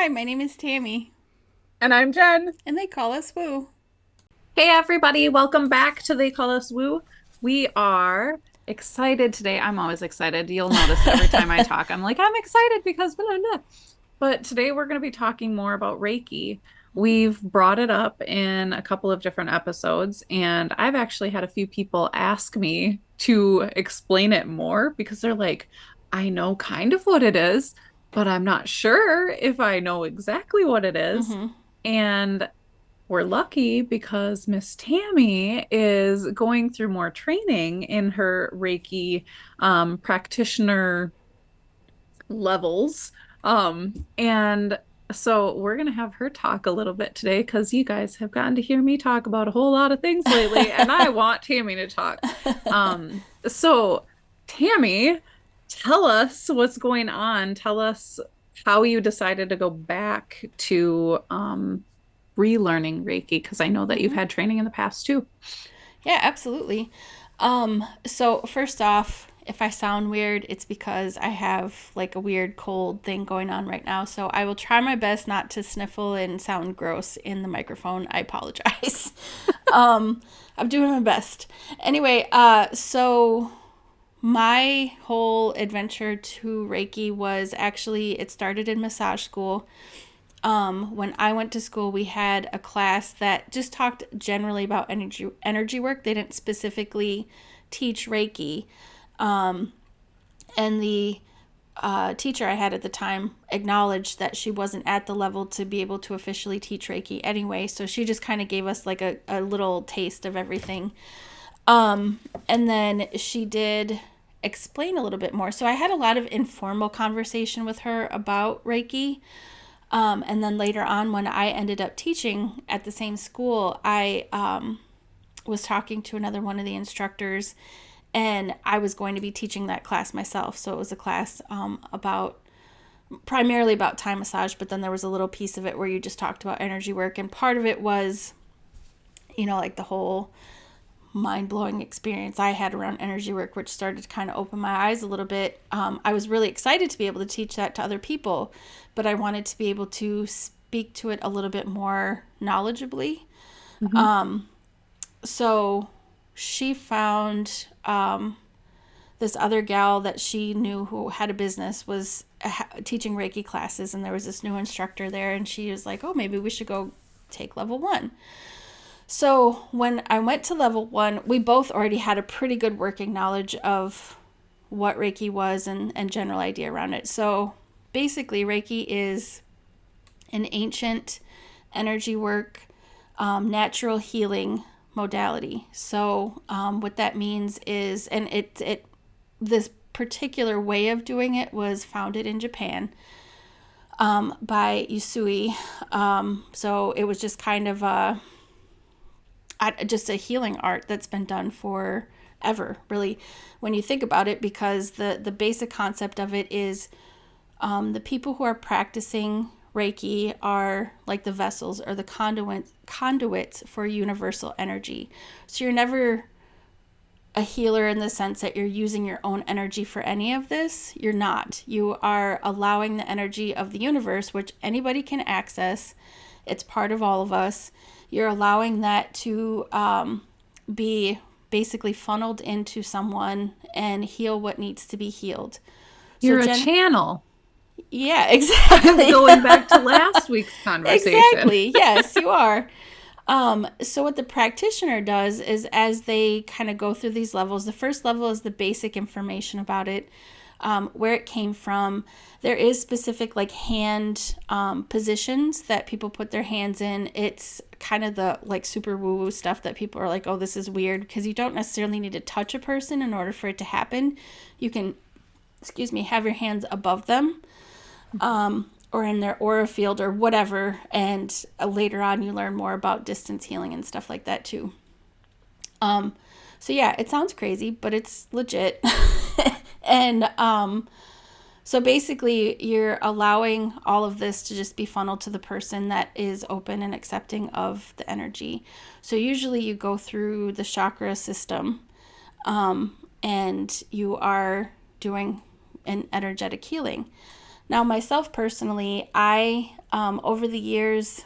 Hi, my name is Tammy, And I'm Jen. and they call us Woo. Hey, everybody. Welcome back to They Call Us Woo. We are excited today. I'm always excited. You'll notice every time I talk, I'm like, I'm excited because blah, blah, blah. But today we're going to be talking more about Reiki. We've brought it up in a couple of different episodes, and I've actually had a few people ask me to explain it more because they're like, I know kind of what it is, but I'm not sure if I know exactly what it is. Mm-hmm. And we're lucky because Miss Tammy is going through more training in her Reiki practitioner levels. And so we're going to have her talk a little bit today because you guys have gotten to hear me talk about a whole lot of things lately, and I want Tammy to talk. So Tammy, tell us what's going on. Tell us how you decided to go back to relearning Reiki because I know that you've Mm-hmm. had training in the past too. Yeah, absolutely. So first off, if I sound weird, it's because I have like a weird cold thing going on right now. So I will try my best not to sniffle and sound gross in the microphone. I apologize. um, I'm doing my best. Anyway, so my whole adventure to Reiki was actually, it started in massage school. When I went to school, we had a class that just talked generally about energy work. They didn't specifically teach Reiki. And the teacher I had at the time acknowledged that she wasn't at the level to be able to officially teach Reiki anyway. So she just kind of gave us like a little taste of everything. And then she did explain a little bit more. So I had a lot of informal conversation with her about Reiki. And then later on, when I ended up teaching at the same school, I was talking to another one of the instructors, and I was going to be teaching that class myself. So it was a class about primarily about Thai massage, but then there was a little piece of it where you just talked about energy work, and part of it was, like the whole mind blowing experience I had around energy work, which started to kind of open my eyes a little bit. I was really excited to be able to teach that to other people, but I wanted to be able to speak to it a little bit more knowledgeably. Mhm. So she found this other gal that she knew who had a business was teaching Reiki classes, and there was this new instructor there, and she was like, oh, maybe we should go take level one. So when I went to level one, we both already had a pretty good working knowledge of what Reiki was and general idea around it. So basically, Reiki is an ancient energy work, natural healing modality. So what that means is, and it this particular way of doing it was founded in Japan by Usui. So it was just kind of just a healing art that's been done for ever, really, when you think about it, because the basic concept of it is the people who are practicing Reiki are like the vessels or the conduits for universal energy. So you're never a healer in the sense that you're using your own energy for any of this. You're not. You are allowing the energy of the universe, which anybody can access. It's part of all of us. You're allowing that to be basically funneled into someone and heal what needs to be healed. So, You're a Jen, channel. yeah, exactly. Going back to last week's conversation. Exactly. Yes, you are. So what the practitioner does is, as they kind of go through these levels, the first level is the basic information about it, where it came from. There is specific like hand positions that people put their hands in. It's kind of the like super woo-woo stuff that people are like, oh, this is weird, because you don't necessarily need to touch a person in order for it to happen. You can, have your hands above them, or in their aura field or whatever. And later on, you learn more about distance healing and stuff like that too. So yeah, it sounds crazy, but it's legit. And so basically, you're allowing all of this to just be funneled to the person that is open and accepting of the energy. So usually, you go through the chakra system, and you are doing an energetic healing. Now, myself personally, I over the years,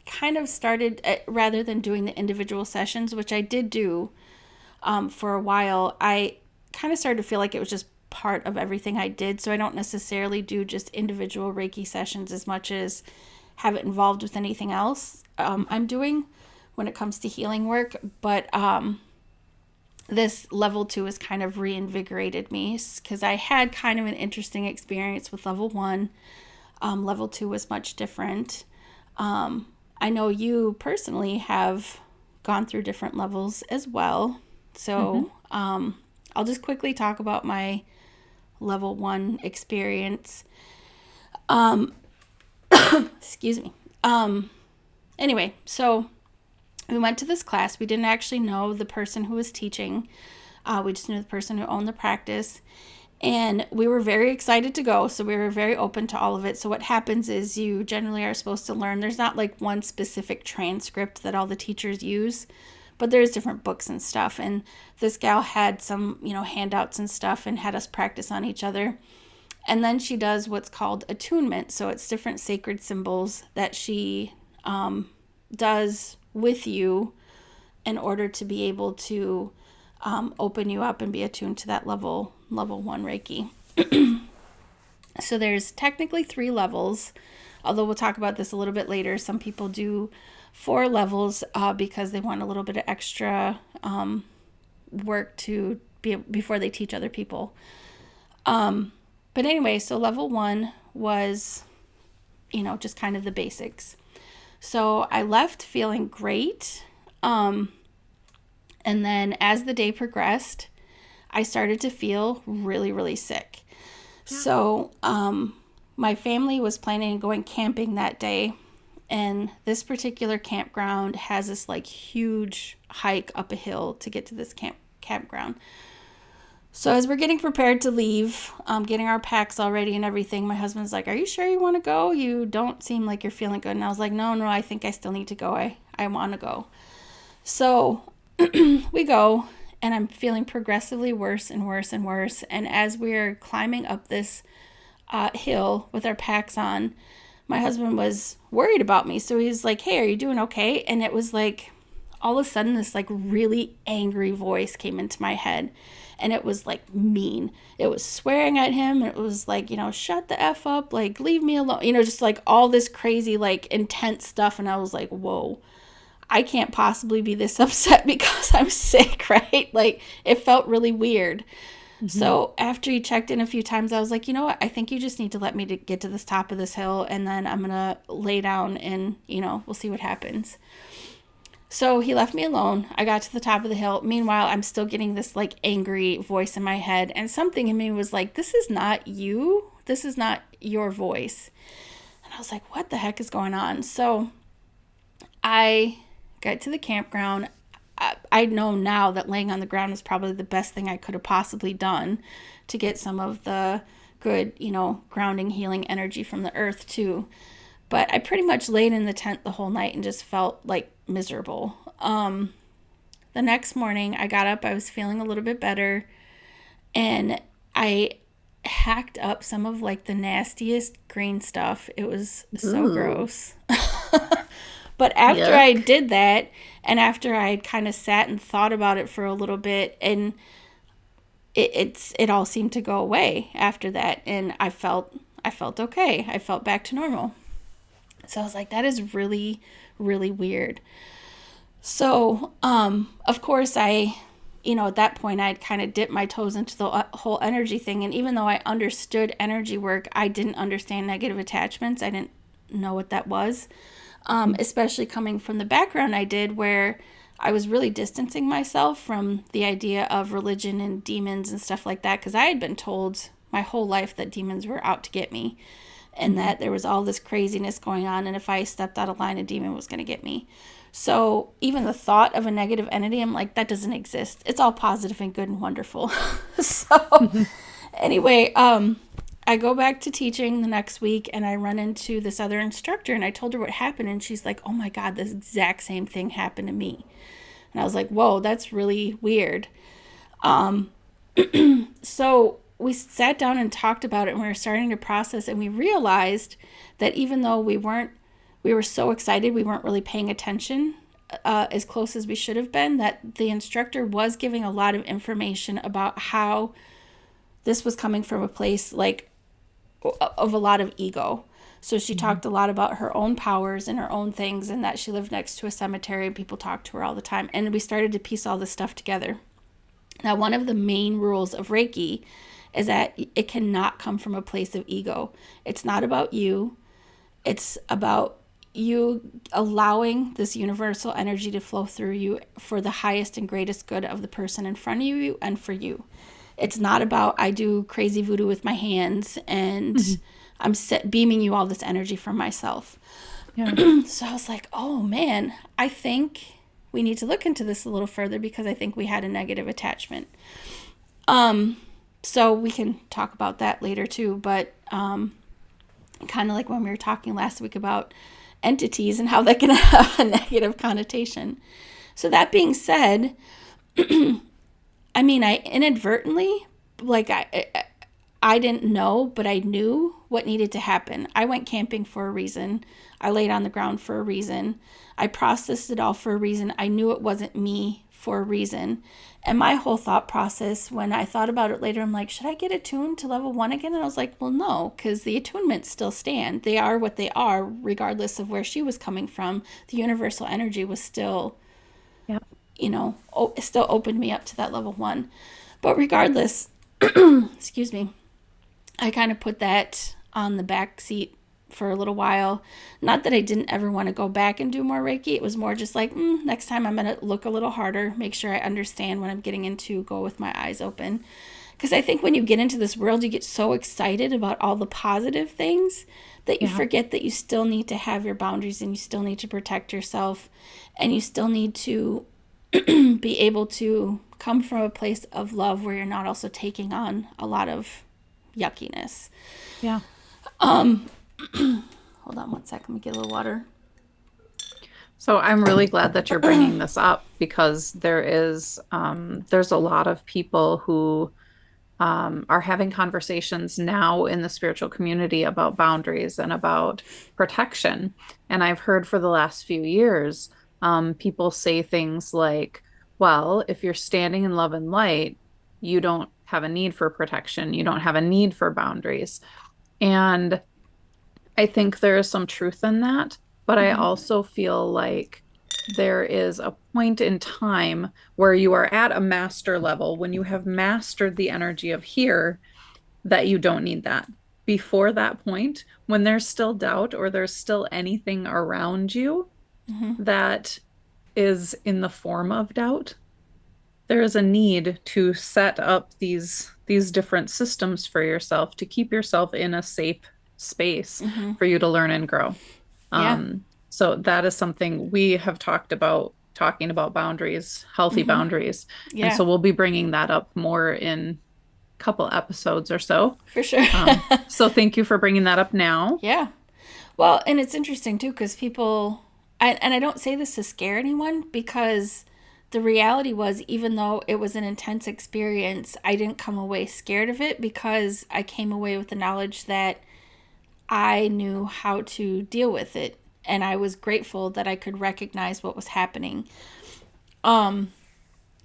kind of started, rather than doing the individual sessions, which I did do for a while, I kind of started to feel like it was just part of everything I did. So I don't necessarily do just individual Reiki sessions as much as have it involved with anything else I'm doing when it comes to healing work. But this level 2 has kind of reinvigorated me because I had kind of an interesting experience with level 1. Level 2 was much different. I know you personally have gone through different levels as well. So I'll just quickly talk about my level 1 experience. Excuse me. Anyway, so we went to this class. We didn't actually know the person who was teaching. We just knew the person who owned the practice. And we were very excited to go. So we were very open to all of it. So what happens is you generally are supposed to learn. There's not like one specific transcript that all the teachers use, but there's different books and stuff. And this gal had some, handouts and stuff and had us practice on each other. And then she does what's called attunement. So it's different sacred symbols that she does with you in order to be able to open you up and be attuned to that level 1 Reiki. So there's technically 3 levels, although we'll talk about this a little bit later. Some people do 4 levels because they want a little bit of extra work to be before they teach other people. But anyway, so level 1 was, just kind of the basics. So I left feeling great. And then as the day progressed, I started to feel really, really sick. Yeah. So my family was planning on going camping that day. And this particular campground has this like huge hike up a hill to get to this campground. So as we're getting prepared to leave, getting our packs all ready and everything, my husband's like, "Are you sure you want to go? You don't seem like you're feeling good." And I was like, no, I think I still need to go. I want to go. So we go, and I'm feeling progressively worse and worse and worse. And as we're climbing up this hill with our packs on, my husband was worried about me. So he's like, "Hey, are you doing okay?" And it was like, all of a sudden, this like really angry voice came into my head. And it was like mean. It was swearing at him. It was like, "Shut the F up. Like, leave me alone." Just like all this crazy, like intense stuff. And I was like, whoa, I can't possibly be this upset because I'm sick, right? Like, it felt really weird. Mm-hmm. So after he checked in a few times, I was like, "You know what? I think you just need to let me to get to this top of this hill. And then I'm going to lay down and, we'll see what happens." So he left me alone. I got to the top of the hill. Meanwhile, I'm still getting this like angry voice in my head. And something in me was like, "This is not you. This is not your voice." And I was like, what the heck is going on? So I got to the campground. I know now that laying on the ground was probably the best thing I could have possibly done to get some of the good, grounding, healing energy from the earth too. But I pretty much laid in the tent the whole night and just felt like miserable. The next morning I got up, I was feeling a little bit better, and I hacked up some of like the nastiest green stuff. It was so gross. But after Yuck. I did that, and after I had kind of sat and thought about it for a little bit, and it all seemed to go away after that, and I felt okay. I felt back to normal. So I was like, that is really, really weird. So, of course, at that point, I'd kind of dipped my toes into the whole energy thing. And even though I understood energy work, I didn't understand negative attachments. I didn't know what that was, especially coming from the background I did, where I was really distancing myself from the idea of religion and demons and stuff like that, because I had been told my whole life that demons were out to get me. And that there was all this craziness going on, and if I stepped out of line, a demon was going to get me. So even the thought of a negative entity, I'm like, that doesn't exist. It's all positive and good and wonderful. So anyway, I go back to teaching the next week, and I run into this other instructor, and I told her what happened, and she's like, "Oh my God, this exact same thing happened to me." And I was like, whoa, that's really weird. So we sat down and talked about it, and we were starting to process, and we realized that even though we were so excited, we weren't really paying attention as close as we should have been, that the instructor was giving a lot of information about how this was coming from a place like of a lot of ego. So she talked a lot about her own powers and her own things, and that she lived next to a cemetery and people talked to her all the time. And we started to piece all this stuff together. Now, one of the main rules of Reiki is that it cannot come from a place of ego. It's not about you. It's about you allowing this universal energy to flow through you for the highest and greatest good of the person in front of you and for you. It's not about I do crazy voodoo with my hands and I'm beaming you all this energy from myself. Yeah. So I was like, oh man, I think we need to look into this a little further, because I think we had a negative attachment. So we can talk about that later too, but kind of like when we were talking last week about entities and how that can have a negative connotation. So that being said, I mean, I inadvertently, like I didn't know, but I knew what needed to happen. I went camping for a reason. I laid on the ground for a reason. I processed it all for a reason. I knew it wasn't me for a reason. And my whole thought process, when I thought about it later, I'm like, should I get attuned to level 1 again? And I was like, well, no, because the attunements still stand. They are what they are, regardless of where she was coming from. The universal energy was still, you know, it still opened me up to that level 1. But regardless, excuse me, I kind of put that on the back seat for a little while. Not that I didn't ever want to go back and do more Reiki. It was more just like, next time I'm going to look a little harder, make sure I understand what I'm getting into, go with my eyes open. Because I think when you get into this world, you get so excited about all the positive things that you forget that you still need to have your boundaries, and you still need to protect yourself, and you still need to be able to come from a place of love where you're not also taking on a lot of yuckiness. Yeah. Hold on one second. Let me get a little water. So I'm really glad that you're bringing this up, because there's a lot of people who are having conversations now in the spiritual community about boundaries and about protection. And I've heard for the last few years, people say things like, well, if you're standing in love and light, you don't have a need for protection. You don't have a need for boundaries. And I think there is some truth in that, but I also feel like there is a point in time where you are at a master level, when you have mastered the energy of here, that you don't need that. Before that point, when there's still doubt or there's still anything around you that is in the form of doubt, there is a need to set up these different systems for yourself to keep yourself in a safe space for you to learn and grow. So that is something we have talking about boundaries, healthy boundaries. And so we'll be bringing that up more in a couple episodes or so. For sure. So thank you for bringing that up now. Yeah. Well, and it's interesting too, because people, and I don't say this to scare anyone, because the reality was, even though it was an intense experience, I didn't come away scared of it, because I came away with the knowledge that I knew how to deal with it. And I was grateful that I could recognize what was happening. So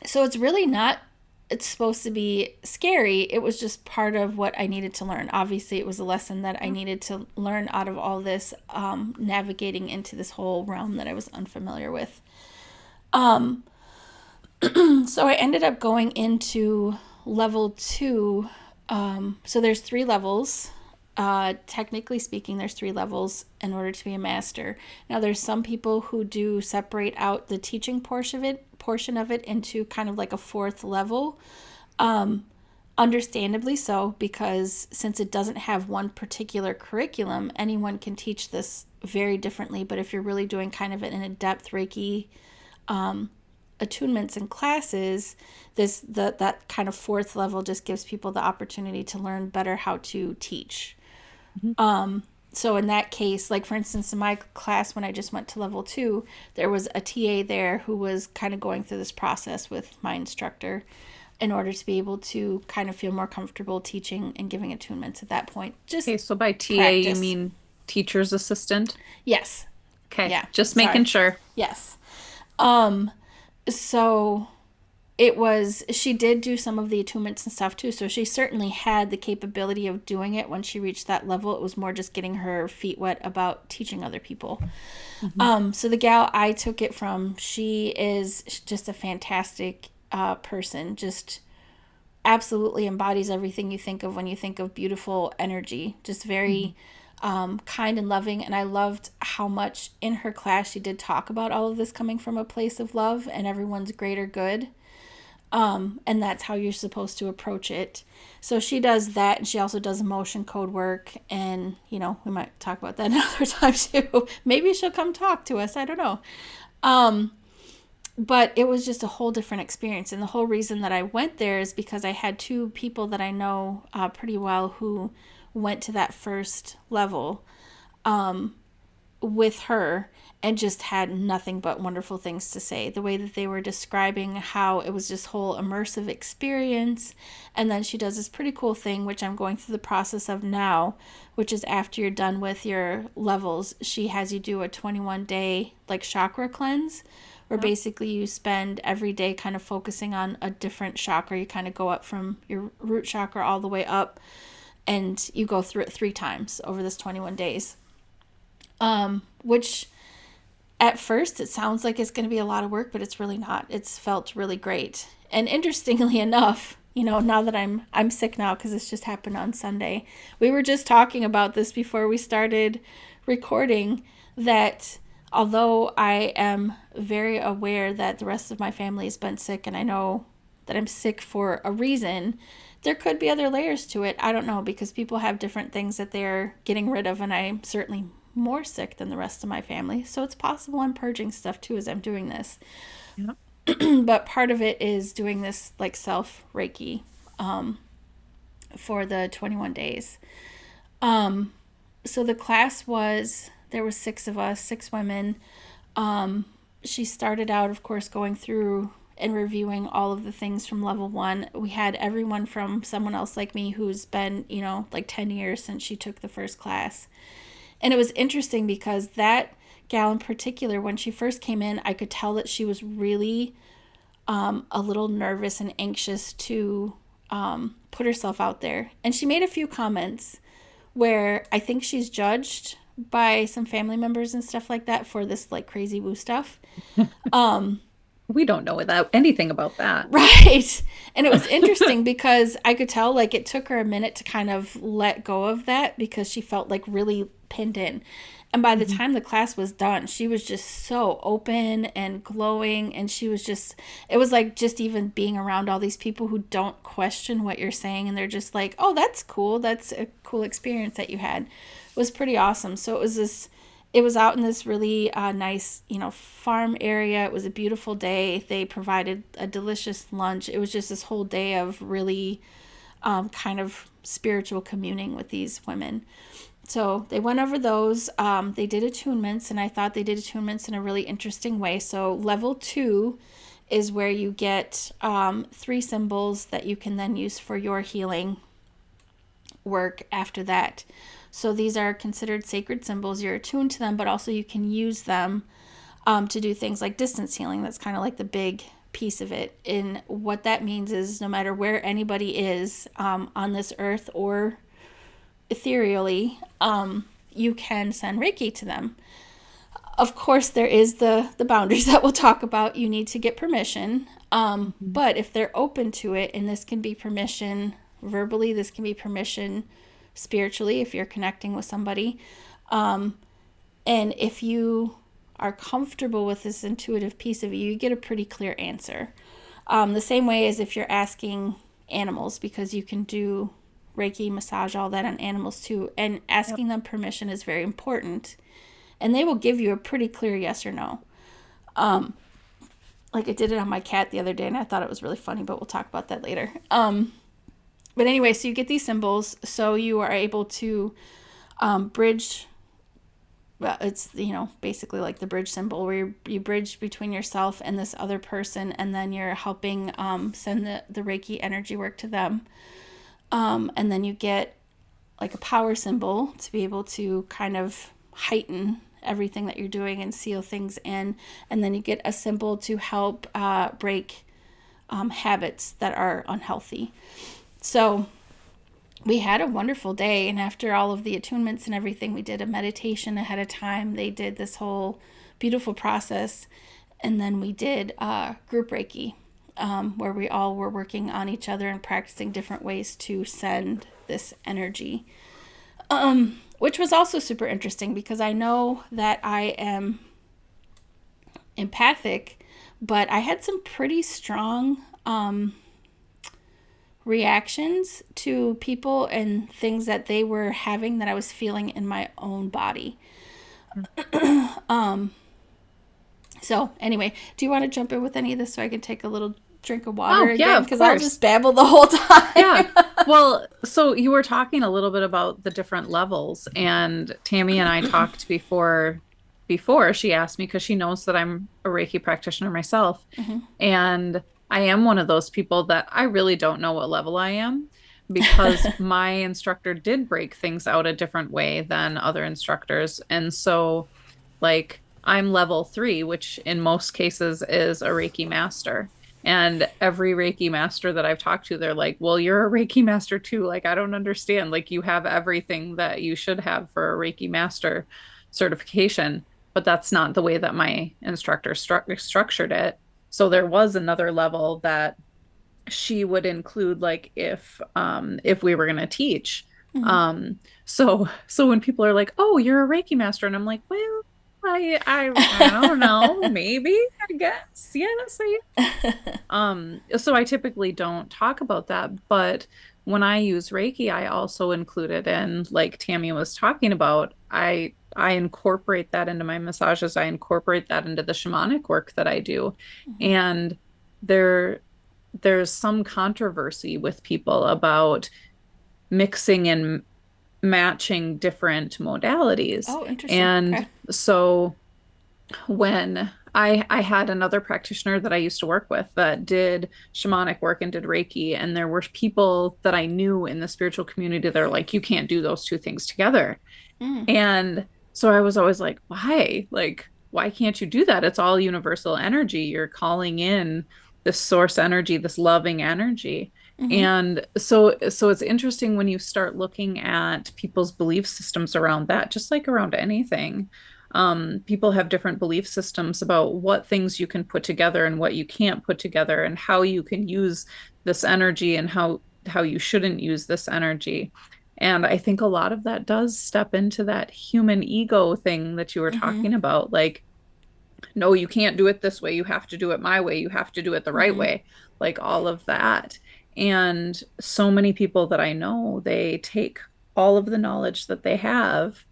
it's really not, it's supposed to be scary. It was just part of what I needed to learn. Obviously, it was a lesson that I needed to learn out of all this, navigating into this whole realm that I was unfamiliar with. So I ended up going into level 2. So there's 3 levels. Technically speaking, there's 3 levels in order to be a master. Now, there's some people who do separate out the teaching portion of it into kind of like a 4th level. Understandably so, because since it doesn't have one particular curriculum, anyone can teach this very differently. But if you're really doing kind of an in-depth Reiki attunements and classes, that kind of 4th level just gives people the opportunity to learn better how to teach. So in that case, like for instance, in my class, when I just went to level 2, there was a TA there who was kind of going through this process with my instructor. in order to be able to kind of feel more comfortable teaching and giving attunements at that point. Just Okay, so by TA, you practice. mean teacher's assistant? Yes. Okay, Yeah. just making Sorry. sure. Yes. So she did do some of the attunements and stuff too. So she certainly had the capability of doing it when she reached that level. It was more just getting her feet wet about teaching other people. Mhm. So the gal I took it from, she is just a fantastic person. Just absolutely embodies everything you think of when you think of beautiful energy. Just very Mhm. kind and loving. And I loved how much in her class she did talk about all of this coming from a place of love and everyone's greater good. And that's how you're supposed to approach it. So she does that, and she also does emotion code work. And, we might talk about that another time too. Maybe she'll come talk to us. I don't know. But it was just a whole different experience. And the whole reason that I went there is because I had two people that I know pretty well who went to that first level with her and just had nothing but wonderful things to say. The way that they were describing how it was this whole immersive experience. And then she does this pretty cool thing, which I'm going through the process of now, which is after you're done with your levels, she has you do a 21-day like chakra cleanse, where Yep. basically you spend every day kind of focusing on a different chakra. You kind of go up from your root chakra all the way up, and you go through it 3 times over this 21 days. Which at first it sounds like it's going to be a lot of work, but it's really not. It's felt really great. And interestingly enough, now that I'm sick now because this just happened on Sunday, we were just talking about this before we started recording, that although I am very aware that the rest of my family has been sick, and I know that I'm sick for a reason, there could be other layers to it. I don't know, because people have different things that they're getting rid of, and I'm certainly more sick than the rest of my family. So it's possible I'm purging stuff too as I'm doing this. Yep. But part of it is doing this like self Reiki for the 21 days. So the class there was 6 of us, 6 women. She started out, of course, going through and reviewing all of the things from level 1. We had everyone from someone else like me who's been, like 10 years since she took the first class. And it was interesting because that gal in particular, when she first came in, I could tell that she was really a little nervous and anxious to put herself out there. And she made a few comments where I think she's judged by some family members and stuff like that for this like crazy woo stuff. We don't know without anything about that. Right. And it was interesting because I could tell like it took her a minute to kind of let go of that because she felt like really pinned in. And by the Mhm. time the class was done, she was just so open and glowing. And it was like just even being around all these people who don't question what you're saying. And they're just like, oh, that's cool. That's a cool experience that you had. It was pretty awesome. So it was out in this really nice, farm area. It was a beautiful day. They provided a delicious lunch. It was just this whole day of really kind of spiritual communing with these women. So they went over those. They did attunements, and I thought they did attunements in a really interesting way. So level 2 is where you get 3 symbols that you can then use for your healing work after that. So these are considered sacred symbols. You're attuned to them, but also you can use them to do things like distance healing. That's kind of like the big piece of it. And what that means is no matter where anybody is on this earth or ethereally, you can send Reiki to them. Of course, there is the boundaries that we'll talk about. You need to get permission. But if they're open to it, and this can be permission verbally, this can be permission spiritually if you're connecting with somebody. And if you are comfortable with this intuitive piece of you, you get a pretty clear answer. The same way as if you're asking animals, because you can do Reiki, massage, all that on animals too. And asking them permission is very important. And they will give you a pretty clear yes or no. Like I did it on my cat the other day, and I thought it was really funny, but we'll talk about that later. But anyway, so you get these symbols, so you are able to bridge it's, basically like the bridge symbol where you bridge between yourself and this other person, and then you're helping send the Reiki energy work to them. And then you get like a power symbol to be able to kind of heighten everything that you're doing and seal things in. And then you get a symbol to help break habits that are unhealthy. So we had a wonderful day, and after all of the attunements and everything, we did a meditation ahead of time. They did this whole beautiful process, and then we did group Reiki, where we all were working on each other and practicing different ways to send this energy, which was also super interesting because I know that I am empathic, but I had some pretty strong reactions to people and things that they were having that I was feeling in my own body. So anyway, do you want to jump in with any of this so I can take a little drink of water again? Because I'll just babble the whole time. Yeah. Well, so you were talking a little bit about the different levels, and Tammy and I talked before she asked me, because she knows that I'm a Reiki practitioner myself. Mm-hmm. And I am one of those people that I really don't know what level I am, because my instructor did break things out a different way than other instructors. And so, like, I'm level 3, which in most cases is a Reiki Master. And every Reiki Master that I've talked to, they're like, well, you're a Reiki Master too. Like, I don't understand. Like, you have everything that you should have for a Reiki Master certification. But that's not the way that my instructor structured it. So there was another level that she would include, like if we were going to teach. Mm-hmm. So when people are like, "Oh, you're a Reiki Master," and I'm like, "Well, I don't know, maybe, I guess, yes." So I typically don't talk about that, but when I use Reiki, I also include it in, like Tammy was talking about, I incorporate that into my massages. I incorporate that into the shamanic work that I do. Mm-hmm. And there's some controversy with people about mixing and matching different modalities. Oh, interesting. And okay. So when I had another practitioner that I used to work with that did shamanic work and did Reiki, and there were people that I knew in the spiritual community that are like, you can't do those two things together. And so I was always like, why? Like, why can't you do that? It's all universal energy. You're calling in this source energy, this loving energy. Mm-hmm. And so it's interesting when you start looking at people's belief systems around that, just like around anything. People have different belief systems about what things you can put together and what you can't put together, and how you can use this energy and how you shouldn't use this energy. And I think a lot of that does step into that human ego thing that you were mm-hmm. talking about. Like, no, you can't do it this way. You have to do it my way. You have to do it the right mm-hmm. way. Like, all of that. And so many people that I know, they take all of the knowledge that they have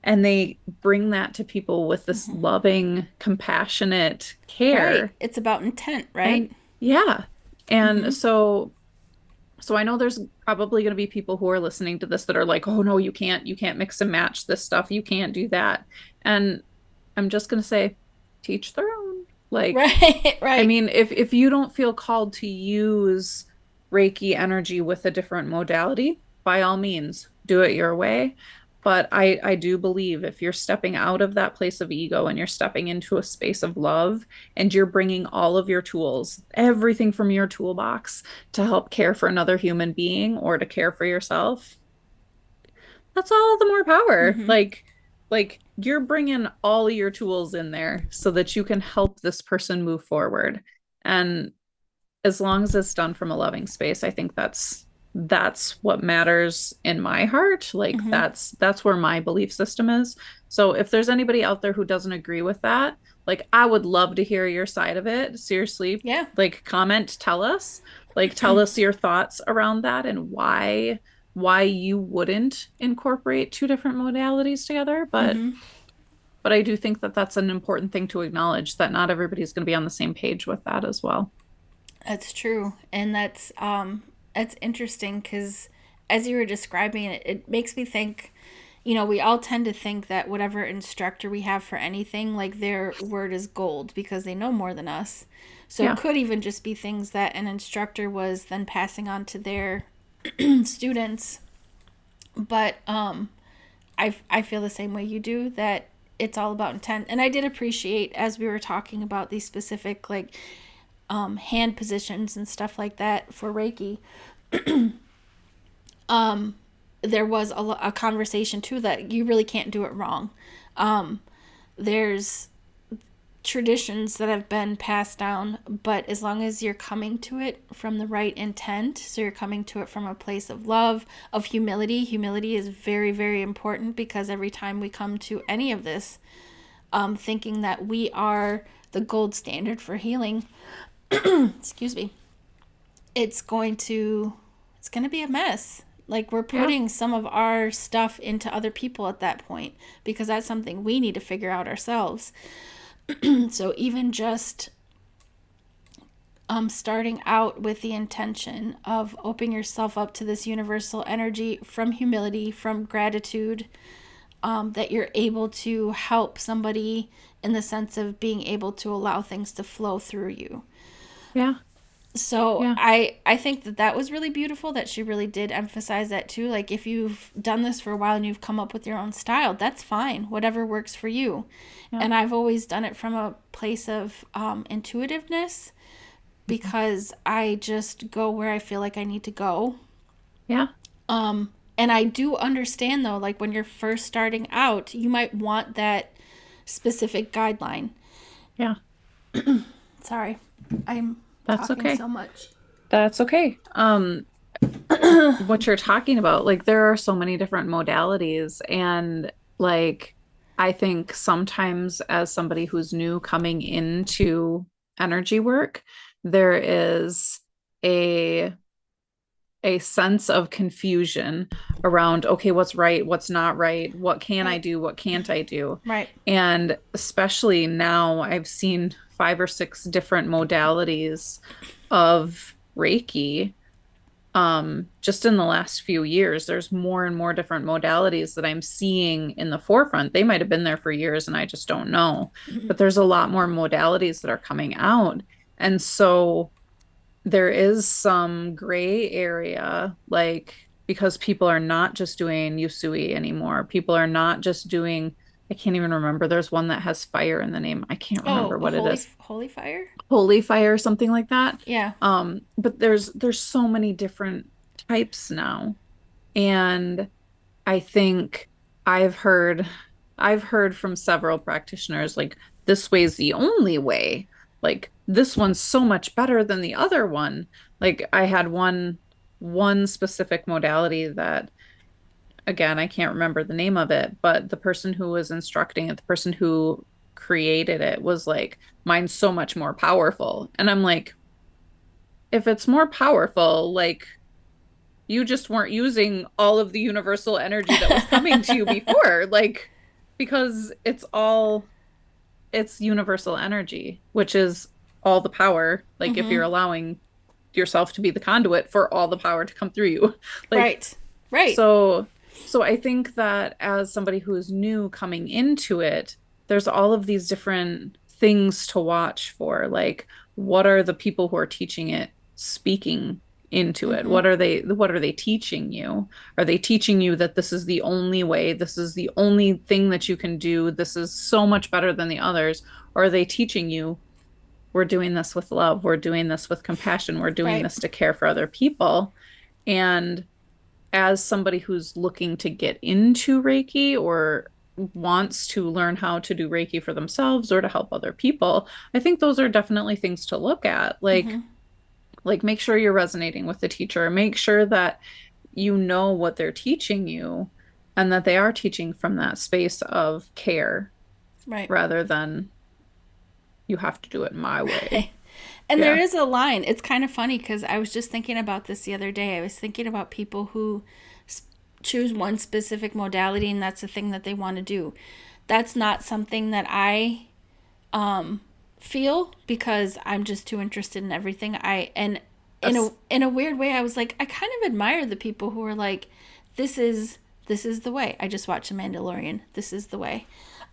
and they bring that to people with this mm-hmm. loving, compassionate care. Right. It's about intent, right? And, yeah. And mm-hmm. so I know there's probably going to be people who are listening to this that are like, oh no, you can't mix and match this stuff. You can't do that. And I'm just going to say, teach their own. Like, right. I mean, if you don't feel called to use Reiki energy with a different modality, by all means, do it your way. But I do believe if you're stepping out of that place of ego and you're stepping into a space of love, and you're bringing all of your tools, everything from your toolbox, to help care for another human being or to care for yourself, that's all the more power. Mm-hmm. Like you're bringing all of your tools in there so that you can help this person move forward. And as long as it's done from a loving space, I think that's what matters in my heart. Like mm-hmm. that's where my belief system is. So if there's anybody out there who doesn't agree with that, like, I would love to hear your side of it. Seriously. Yeah. Like, comment, tell us your thoughts around that, and why you wouldn't incorporate two different modalities together. But mm-hmm. but I do think that that's an important thing to acknowledge, that not everybody's going to be on the same page with that as well. That's true. And that's interesting, because as you were describing it, it makes me think, we all tend to think that whatever instructor we have for anything, like their word is gold because they know more than us. So it Yeah. could even just be things that an instructor was then passing on to their students. But I feel the same way you do, that it's all about intent. And I did appreciate, as we were talking about these specific like hand positions and stuff like that for Reiki, there was a conversation too that you really can't do it wrong. There's traditions that have been passed down, but as long as you're coming to it from the right intent, so you're coming to it from a place of love, of humility. Humility is very, very important, because every time we come to any of this, thinking that we are the gold standard for healing, excuse me, it's going to be a mess. Like, we're Yeah. putting some of our stuff into other people at that point, because that's something we need to figure out ourselves. So even just starting out with the intention of opening yourself up to this universal energy from humility, from gratitude, that you're able to help somebody in the sense of being able to allow things to flow through you. Yeah. So Yeah. I think that was really beautiful, that she really did emphasize that too. Like, if you've done this for a while and you've come up with your own style, that's fine. Whatever works for you. Yeah. And I've always done it from a place of intuitiveness, because I just go where I feel like I need to go. Yeah. And I do understand, though, like when you're first starting out, you might want that specific guideline. Yeah. Sorry, I'm That's talking okay. so much. That's okay. What you're talking about, like there are so many different modalities, and like I think sometimes as somebody who's new coming into energy work, there is a a sense of confusion around, okay, what's right, what's not right, what can I Right, do, what can't I do? right. And especially now, I've seen 5 or 6 different modalities of Reiki. Just in the last few years, there's more and more different modalities that I'm seeing in the forefront. They might have been there for years and I just don't know, Mhm. but there's a lot more modalities that are coming out. And so there is some gray area, like because people are not just doing Usui anymore. People are not just doing, I can't even remember. There's one that has fire in the name. I can't Oh, remember a what it is. holy fire? Holy fire, something like that. Yeah. But there's so many different types now. And I think I've heard I've heard from several practitioners like this way's the only way. Like this one's so much better than the other one. Like I had one specific modality that again, I can't remember the name of it, but the person who was instructing it, the person who created it was like, mine's so much more powerful. And I'm like, if it's more powerful, like you just weren't using all of the universal energy that was coming to you before, like because it's universal energy, which is all the power, like if you're Mm-hmm. allowing yourself to be the conduit for all the power to come through you. Like Right. Right. so I think that as somebody who is new coming into it, there's all of these different things to watch for. Like, what are the people who are teaching it speaking into it? Mm-hmm. What are they teaching you? Are they teaching you that this is the only way? This is the only thing that you can do. This is so much better than the others? Or are they teaching you we're doing this with love, we're doing this with compassion, we're doing Right. this to care for other people? And as somebody who's looking to get into Reiki or wants to learn how to do Reiki for themselves or to help other people, I think those are definitely things to look at. Mm-hmm. Like make sure you're resonating with the teacher, make sure that you know what they're teaching you and that they are teaching from that space of care Right. rather than you have to do it my way. And there Yeah. is a line. It's kind of funny because I was just thinking about this the other day. I was thinking about people who choose one specific modality and that's the thing that they want to do. That's not something that I feel, because I'm just too interested in everything. I and Yes. in a weird way, I was like, I kind of admire the people who are like, this is This is the way. I just watched The Mandalorian. This is the way.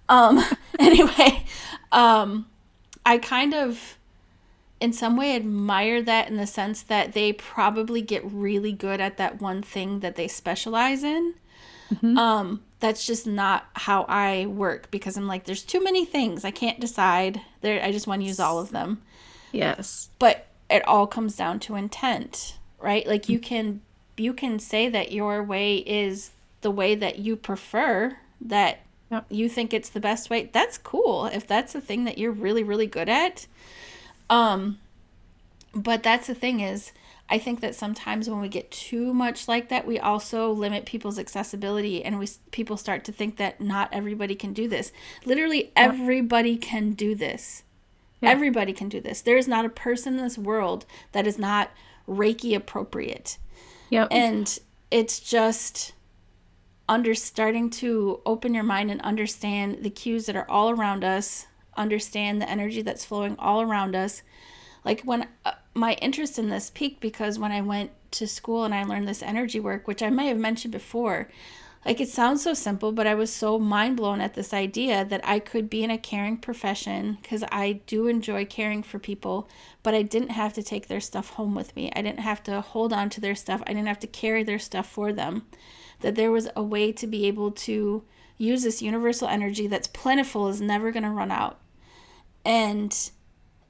Um, anyway, I kind of, in some way, admire that in the sense that they probably get really good at that one thing that they specialize in. Mm-hmm. That's just not how I work, because I'm like, there's too many things. I can't decide. I just want to use all of them. Yes. But it all comes down to intent, right? Like you can say that your way is the way that you prefer, that Yep. you think it's the best way. That's cool if that's the thing that you're really, really good at. But that's the thing is, I think that sometimes when we get too much like that, we also limit people's accessibility, and people start to think that not everybody can do this. Literally, Yep. everybody can do this. Yeah. Everybody can do this. There is not a person in this world that is not Reiki appropriate. Yep. And it's just starting to open your mind and understand the cues that are all around us, understand the energy that's flowing all around us. Like when my interest in this peaked because when I went to school and I learned this energy work, which I may have mentioned before, like it sounds so simple, but I was so mind blown at this idea that I could be in a caring profession, because I do enjoy caring for people, but I didn't have to take their stuff home with me. I didn't have to hold on to their stuff. I didn't have to carry their stuff for them. That there was a way to be able to use this universal energy that's plentiful, is never going to run out. And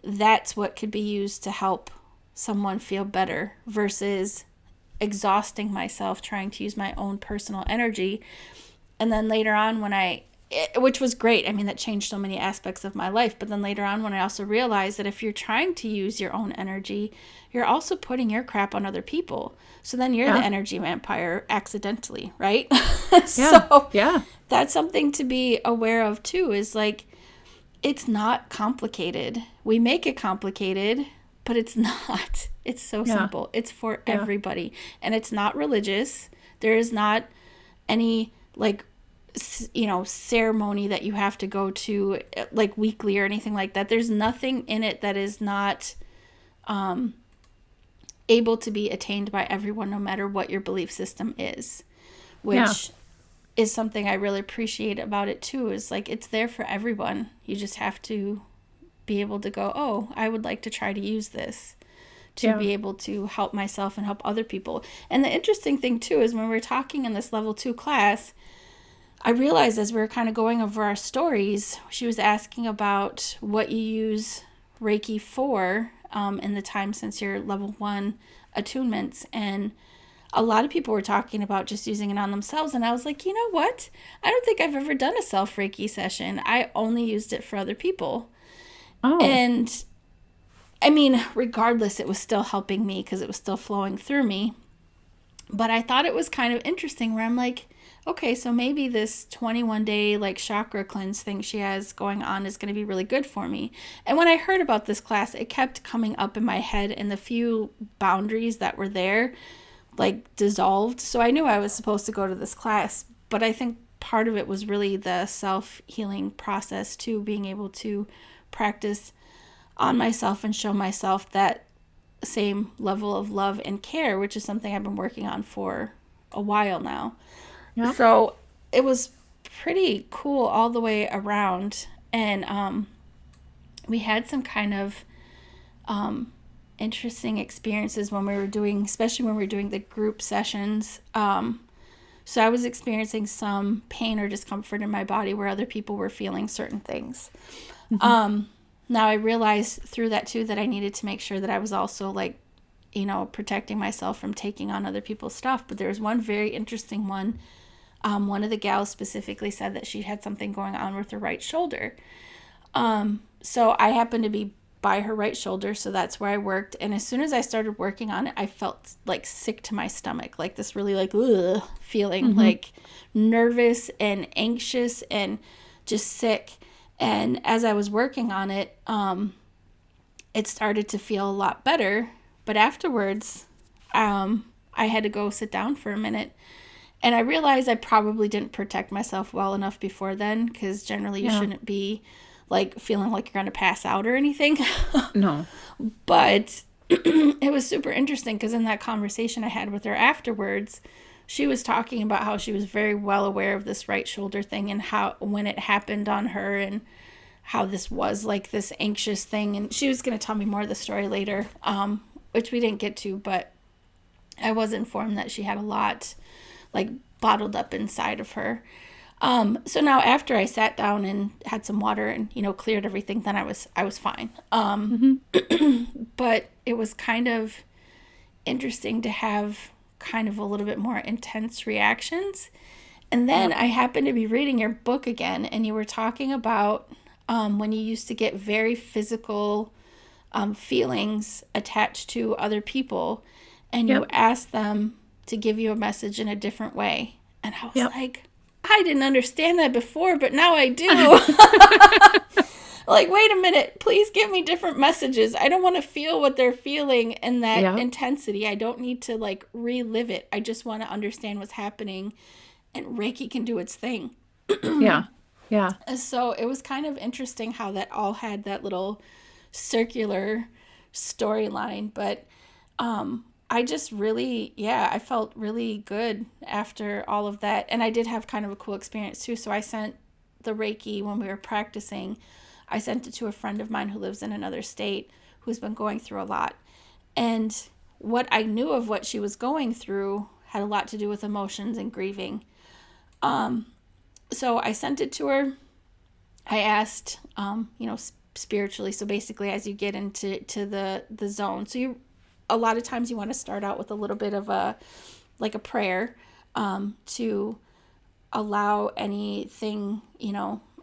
that's what could be used to help someone feel better versus exhausting myself trying to use my own personal energy. And then later on which was great. I mean, that changed so many aspects of my life. But then later on, when I also realized that if you're trying to use your own energy, you're also putting your crap on other people. So then you're the energy vampire accidentally, right? So that's something to be aware of too, is like, it's not complicated. We make it complicated, but it's not. It's so simple. It's for everybody. And it's not religious. There is not any ceremony that you have to go to like weekly or anything like that. There's nothing in it that is not able to be attained by everyone, no matter what your belief system is, which is something I really appreciate about it too, is like, it's there for everyone. You just have to be able to go, oh, I would like to try to use this to be able to help myself and help other people. And the interesting thing too is when we were talking in this level 2 class, I realized as we were kind of going over our stories, she was asking about what you use Reiki for in the time since your level 1 attunements. And a lot of people were talking about just using it on themselves. And I was like, you know what? I don't think I've ever done a self Reiki session. I only used it for other people. Oh. And I mean, regardless, it was still helping me because it was still flowing through me. But I thought it was kind of interesting where I'm like, okay, so maybe this 21-day like chakra cleanse thing she has going on is going to be really good for me. And when I heard about this class, it kept coming up in my head, and the few boundaries that were there like dissolved. So I knew I was supposed to go to this class, but I think part of it was really the self-healing process too, being able to practice on myself and show myself that same level of love and care, which is something I've been working on for a while now. Yep. So it was pretty cool all the way around. And we had some kind of interesting experiences when we were doing, especially when we were doing the group sessions. So I was experiencing some pain or discomfort in my body where other people were feeling certain things. Mm-hmm. Now I realized through that too that I needed to make sure that I was also like, protecting myself from taking on other people's stuff. But there was one very interesting one. One of the gals specifically said that she had something going on with her right shoulder. So I happened to be by her right shoulder, so that's where I worked. And as soon as I started working on it, I felt like sick to my stomach, like this really like ugh feeling, like nervous and anxious and just sick. And as I was working on it, it started to feel a lot better. But afterwards, I had to go sit down for a minute. And I realized I probably didn't protect myself well enough before then, because generally you shouldn't be like feeling like you're going to pass out or anything. No. But it was super interesting because in that conversation I had with her afterwards, she was talking about how she was very well aware of this right shoulder thing and how when it happened on her and how this was like this anxious thing. And she was going to tell me more of the story later, which we didn't get to, but I was informed that she had a lot like bottled up inside of her. So now after I sat down and had some water and, cleared everything, then I was fine. But it was kind of interesting to have kind of a little bit more intense reactions. And then I happened to be reading your book again, and you were talking about when you used to get very physical feelings attached to other people, and you asked them to give you a message in a different way. And I was like, I didn't understand that before, but now I do. Like, wait a minute, please give me different messages. I don't want to feel what they're feeling in that intensity. I don't need to like relive it. I just want to understand what's happening, and Reiki can do its thing. Yeah. So it was kind of interesting how that all had that little circular storyline, but I just really, I felt really good after all of that. And I did have kind of a cool experience too. So I sent the Reiki when we were practicing. I sent it to a friend of mine who lives in another state who's been going through a lot. And what I knew of what she was going through had a lot to do with emotions and grieving. So I sent it to her. I asked, spiritually. So basically, as you get into the zone, so a lot of times you want to start out with a little bit of a prayer to allow anything,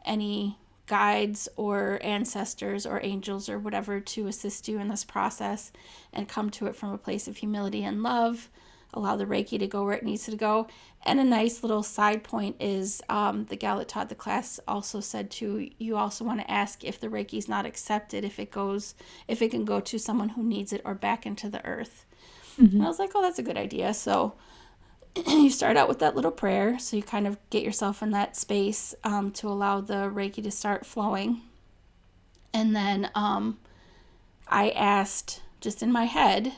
any guides or ancestors or angels or whatever to assist you in this process, and come to it from a place of humility and love. Allow the Reiki to go where it needs to go. And a nice little side point is the gal that taught the class also said too, you also want to ask if the Reiki is not accepted, if it can go to someone who needs it or back into the earth. And I was like, oh, that's a good idea. So you start out with that little prayer. So you kind of get yourself in that space to allow the Reiki to start flowing. And then I asked just in my head,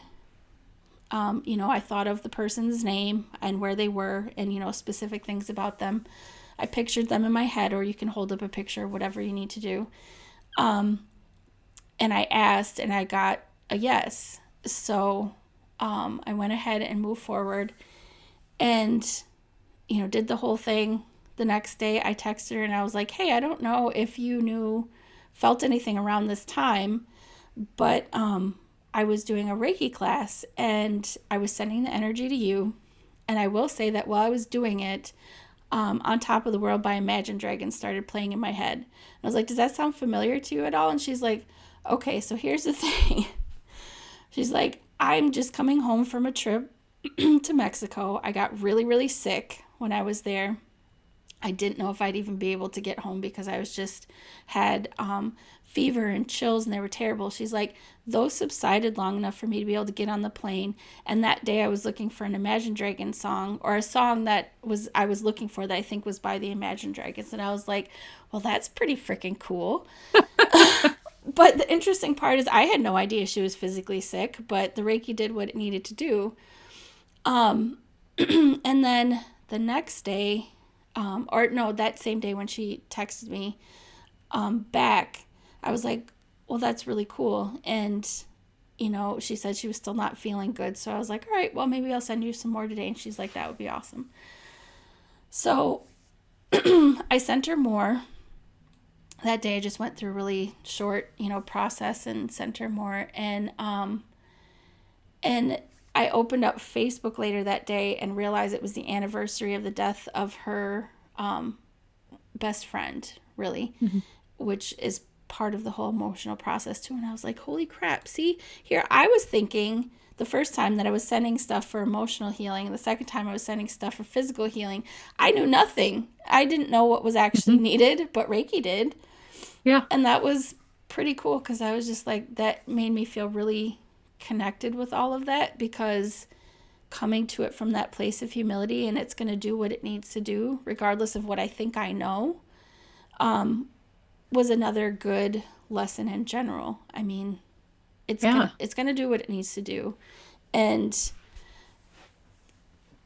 I thought of the person's name and where they were and, specific things about them. I pictured them in my head, or you can hold up a picture, whatever you need to do. And I asked and I got a yes. So I went ahead and moved forward and, did the whole thing. The next day I texted her and I was like, hey, I don't know if you felt anything around this time, but I was doing a Reiki class and I was sending the energy to you. And I will say that while I was doing it, On Top of the World by Imagine Dragons started playing in my head. And I was like, does that sound familiar to you at all? And she's like, okay, so here's the thing. She's like, I'm just coming home from a trip to Mexico. I got really, really sick when I was there. I didn't know if I'd even be able to get home because I was just had fever and chills and they were terrible. She's like, those subsided long enough for me to be able to get on the plane. And that day I was looking for an Imagine Dragons song, or a song that I was looking for that I think was by the Imagine Dragons. And I was like, well, that's pretty freaking cool. But the interesting part is I had no idea she was physically sick, but the Reiki did what it needed to do. And then the next day, that same day when she texted me back, I was like, well, that's really cool. And, she said she was still not feeling good. So I was like, all right, well, maybe I'll send you some more today. And she's like, that would be awesome. So I sent her more. That day I just went through a really short, process and sent her more. And I opened up Facebook later that day and realized it was the anniversary of the death of her best friend, really, which is part of the whole emotional process too. And I was like, holy crap. See, here I was thinking the first time that I was sending stuff for emotional healing, and the second time I was sending stuff for physical healing. I knew nothing. I didn't know what was actually needed, but Reiki did. Yeah. And that was pretty cool because I was just like, that made me feel really connected with all of that, because coming to it from that place of humility, and it's going to do what it needs to do regardless of what I think I know, was another good lesson in general. I mean, it's gonna do what it needs to do, and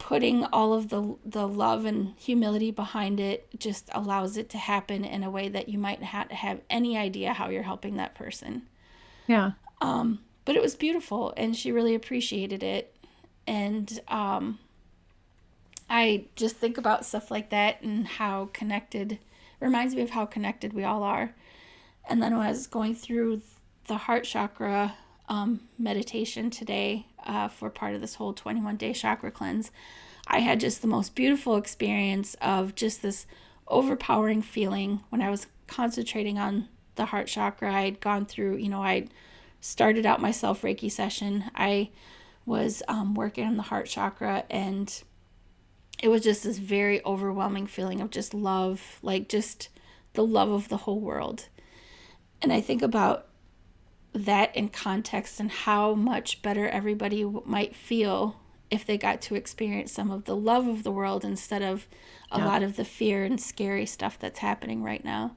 putting all of the love and humility behind it just allows it to happen in a way that you might not have any idea how you're helping that person. Yeah. But it was beautiful, and she really appreciated it. And I just think about stuff like that and how connected, reminds me of how connected we all are. And then when I was going through the heart chakra meditation today for part of this whole 21-day chakra cleanse, I had just the most beautiful experience of just this overpowering feeling when I was concentrating on the heart chakra. I had gone through, I started out my self Reiki session. I was working on the heart chakra, and it was just this very overwhelming feeling of just love, like just the love of the whole world. And I think about that in context and how much better everybody might feel if they got to experience some of the love of the world instead of a lot of the fear and scary stuff that's happening right now.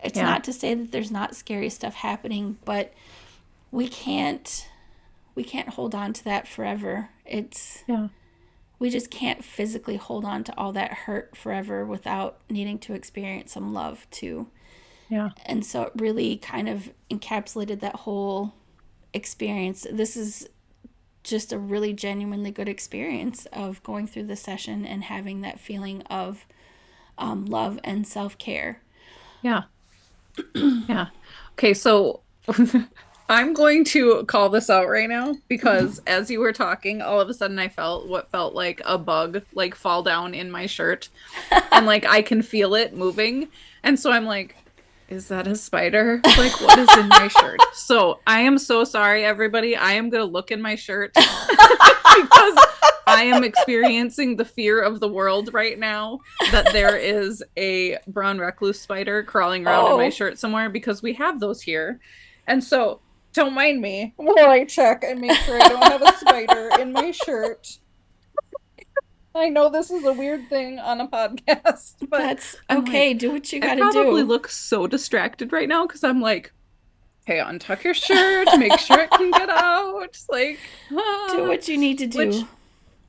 It's not to say that there's not scary stuff happening, but we can't hold on to that forever. We just can't physically hold on to all that hurt forever without needing to experience some love too. Yeah. And so it really kind of encapsulated that whole experience. This is just a really genuinely good experience of going through the session and having that feeling of love and self-care. Yeah. Yeah. Okay, so I'm going to call this out right now because as you were talking, all of a sudden I felt what felt like a bug like fall down in my shirt. And like I can feel it moving. And so I'm like, is that a spider? Like, what is in my shirt? So I am so sorry, everybody. I am going to look in my shirt because I am experiencing the fear of the world right now that there is a brown recluse spider crawling around in my shirt somewhere because we have those here. And so don't mind me while I check and make sure I don't have a spider in my shirt. I know this is a weird thing on a podcast, but that's okay. Like, do what you gotta do. I probably look so distracted right now because I'm like, hey, untuck your shirt, make sure it can get out. Like, do what you need to do. Which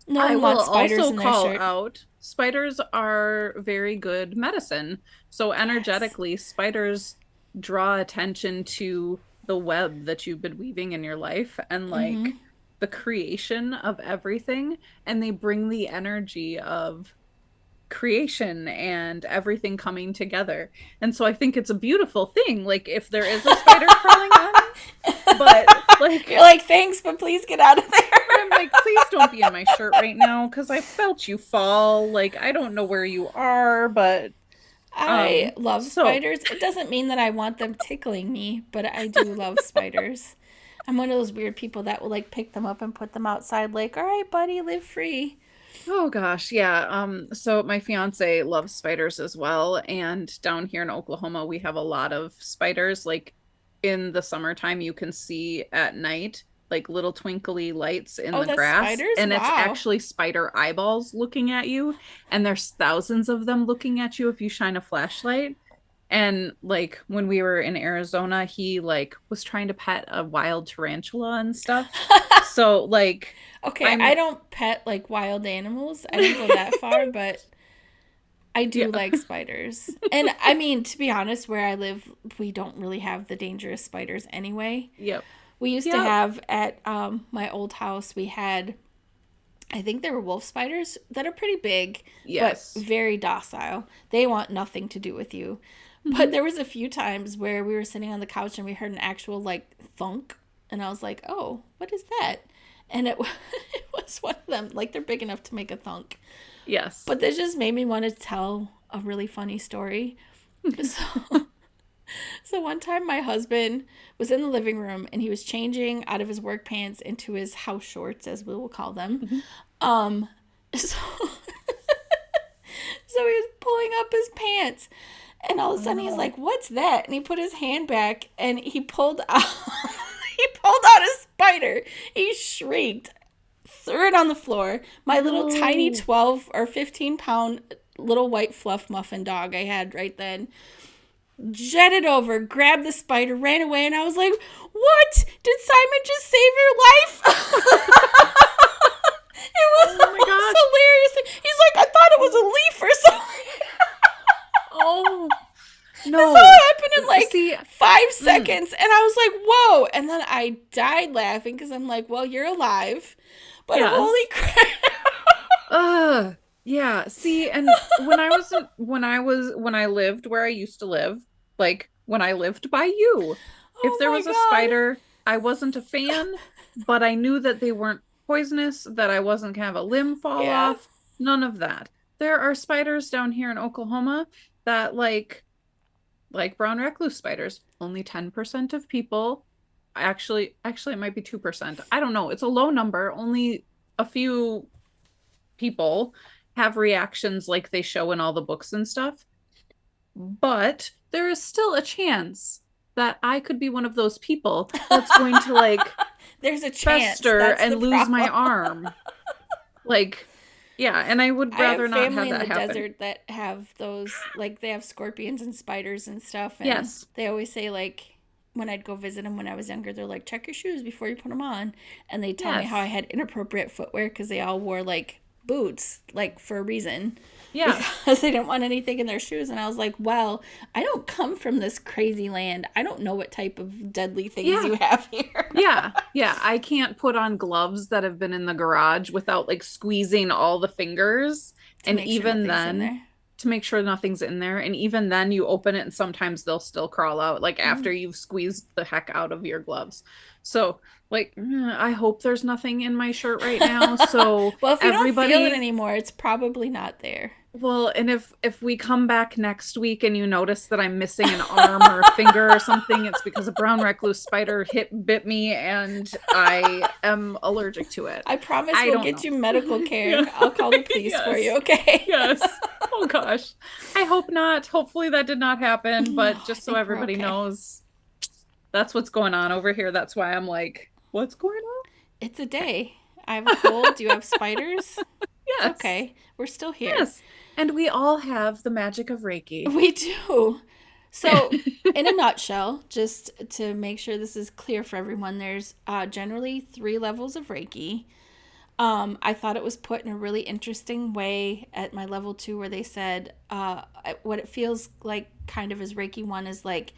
no one wants spiders in their shirt. Out. Spiders are very good medicine. So energetically, spiders draw attention to the web that you've been weaving in your life and like the creation of everything, and they bring the energy of creation and everything coming together. And so I think it's a beautiful thing, like if there is a spider crawling on me, but like you're like, thanks, but please get out of there. I'm like, please don't be in my shirt right now because I felt you fall. Like I don't know where you are, but I love spiders. It doesn't mean that I want them tickling me, but I do love spiders. I'm one of those weird people that will like pick them up and put them outside like, all right, buddy, live free. Oh gosh, yeah. So my fiance loves spiders as well, and down here in Oklahoma we have a lot of spiders. Like in the summertime you can see at night like little twinkly lights in the grass, spiders? And it's actually spider eyeballs looking at you, and there's thousands of them looking at you if you shine a flashlight. And like when we were in Arizona, he like was trying to pet a wild tarantula and stuff. So like, okay, I don't pet like wild animals. I don't go that far, but I do like spiders. And I mean, to be honest, where I live, we don't really have the dangerous spiders anyway. Yep. We used to have at my old house, we had, I think they were wolf spiders that are pretty big, but very docile. They want nothing to do with you. But there was a few times where we were sitting on the couch and we heard an actual like thunk. And I was like, oh, what is that? And it was one of them. Like they're big enough to make a thunk. Yes. But this just made me want to tell a really funny story. So one time my husband was in the living room and he was changing out of his work pants into his house shorts, as we will call them. So he was pulling up his pants. And all of a sudden he's like, what's that? And he put his hand back and he pulled out a spider. He shrieked, threw it on the floor. My little tiny 12 or 15 pound little white fluff muffin dog I had right then jetted over, grabbed the spider, ran away, and I was like, what? Did Simon just save your life? It was the Oh my most gosh. hilarious thing. He's like, I thought it was a leaf or something. Oh, This all no. happened in like See, 5 seconds. And I was like, whoa. And then I died laughing because I'm like, well, you're alive. But holy yes. crap. Yeah. See, and when I lived where I used to live, like when I lived by you, if Oh there my was a God. spider, I wasn't a fan, but I knew that they weren't poisonous, that I wasn't gonna have a limb fall Yeah. off, none of that. There are spiders down here in Oklahoma that like brown recluse spiders, only 10% of people actually it might be 2%. I don't know. It's a low number. Only a few people have reactions like they show in all the books and stuff. But there is still a chance that I could be one of those people that's going to like There's a chance. fester That's the and lose my problem. arm. Like, yeah, and I would I have rather not family have in that the happen. desert that have those, like, they have scorpions and spiders and stuff. And Yes. they always say, like, when I'd go visit them when I was younger, they're like, check your shoes before you put them on. And they tell me how I Yes. had inappropriate footwear because they all wore, like, boots, like, for a reason. Yeah. Because they didn't want anything in their shoes. And I was like, well, I don't come from this crazy land. I don't know what type of deadly things Yeah. you have here. Yeah, yeah. I can't put on gloves that have been in the garage without like squeezing all the fingers. To And make sure even nothing's in then, there. to make sure nothing's in there. And even then, you open it and sometimes they'll still crawl out like Mm. after you've squeezed the heck out of your gloves. So, like, I hope there's nothing in my shirt right now. So, Well, if you don't feel it everybody, anymore, it's probably not there. well, and if we come back next week and you notice that I'm missing an arm or a finger or something, it's because a brown recluse spider bit me and I am allergic to it. I promise I we'll don't get know. you medical care. Yeah. I'll call the police for you, Yes. okay? Yes. Oh gosh. I hope not. Hopefully that did not happen, No, but I just so think we're everybody okay. knows, that's what's going on over here. That's why I'm like, what's going on? It's a day. I have a cold. You have spiders. It's Yes. okay. We're still here. Yes. And we all have the magic of Reiki. We do. So, in a nutshell, just to make sure this is clear for everyone, there's generally 3 levels of Reiki. I thought it was put in a really interesting way at my level 2 where they said what it feels like kind of as Reiki 1 is like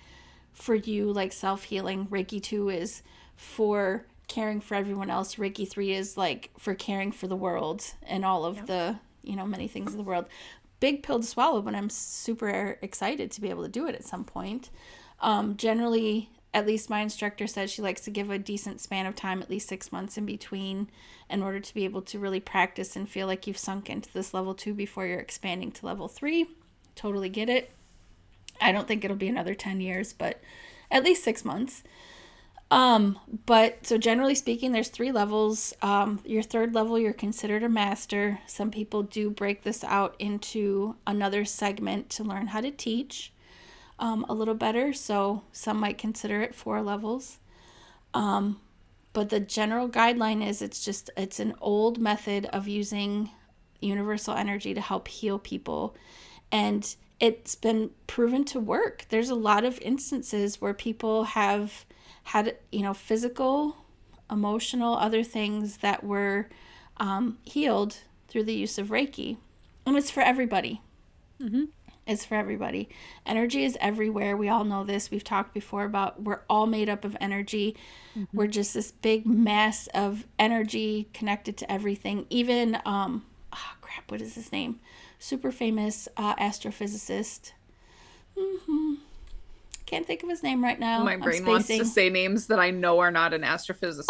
for you, like self-healing. Reiki 2 is for caring for everyone else. Reiki 3 is like for caring for the world and all of Yep. the, many things in the world. Big pill to swallow, but I'm super excited to be able to do it at some point. Generally, at least my instructor says she likes to give a decent span of time, at least 6 months in between, in order to be able to really practice and feel like you've sunk into this level 2 before you're expanding to level 3. Totally get it. I don't think it'll be another 10 years, but at least 6 months. But so generally speaking, there's 3 levels. Your third level, you're considered a master. Some people do break this out into another segment to learn how to teach a little better. So some might consider it 4 levels. But the general guideline is it's an old method of using universal energy to help heal people. And it's been proven to work. There's a lot of instances where people have had, physical, emotional, other things that were healed through the use of Reiki. And it's for everybody. Mm-hmm. It's for everybody. Energy is everywhere. We all know this. We've talked before about we're all made up of energy. Mm-hmm. We're just this big mass of energy connected to everything. Even, what is his name? Super famous astrophysicist. Can't think of his name right now. My brain wants to say names that I know are not an astrophysicist.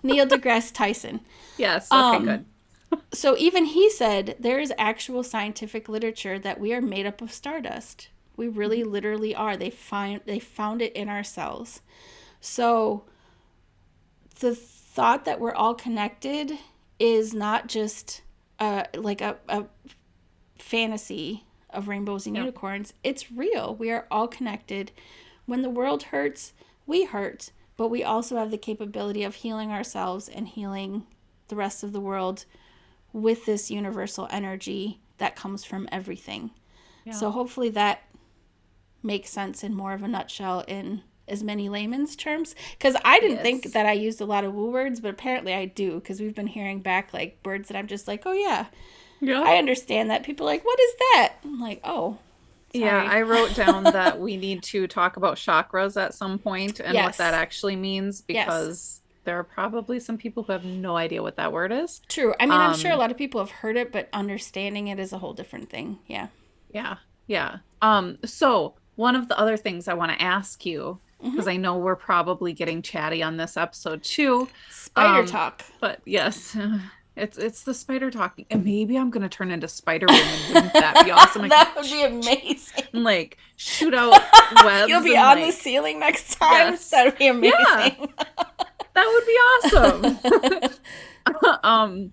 Neil deGrasse Tyson. Yes, okay, good. So even he said there is actual scientific literature that we are made up of stardust. We really literally are. They found it in our cells. So the thought that we're all connected is not just like a fantasy of rainbows and unicorns. It's real. We are all connected. When the world hurts, we hurt, but we also have the capability of healing ourselves and healing the rest of the world with this universal energy that comes from everything. Yeah. So hopefully that makes sense in more of a nutshell in as many layman's terms, because I didn't think Yes. that I used a lot of woo words, but apparently I do, because we've been hearing back like words that I'm just like, oh yeah, Yep. I understand that. People are like, what is that? I'm like, oh, Yeah, sorry. I wrote down that we need to talk about chakras at some point and what that Yes. actually means Yes. because there are probably some people who have no idea what that word is. True. I mean, I'm sure a Um, lot of people have heard it, but understanding it is a whole different thing. Yeah. yeah, yeah. So one of the other things I want to ask you, because Mm-hmm. I know we're probably getting chatty on this episode too. Spider Um, talk. but yes, it's the spider talking. And maybe I'm gonna turn into Spider Woman. Wouldn't that be awesome? I could That would be amazing. and like shoot out You'll webs be and on the like ceiling next time. yes. That would be Yeah, amazing. that would be awesome. Um,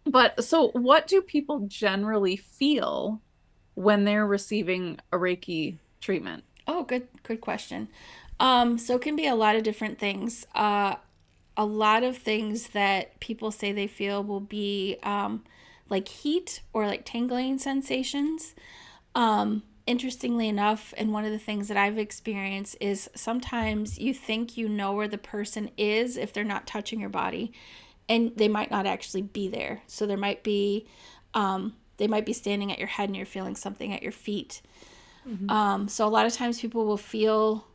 but so what do people generally feel when they're receiving a Reiki treatment? Oh, good question. So it can be a lot of different things. A lot of things that people say they feel will be like heat or like tingling sensations. Interestingly enough, and one of the things that I've experienced is sometimes you think you know where the person is if they're not touching your body, and they might not actually be there. So there might be, they might be standing at your head and you're feeling something at your feet. Mhm. So a lot of times people will feel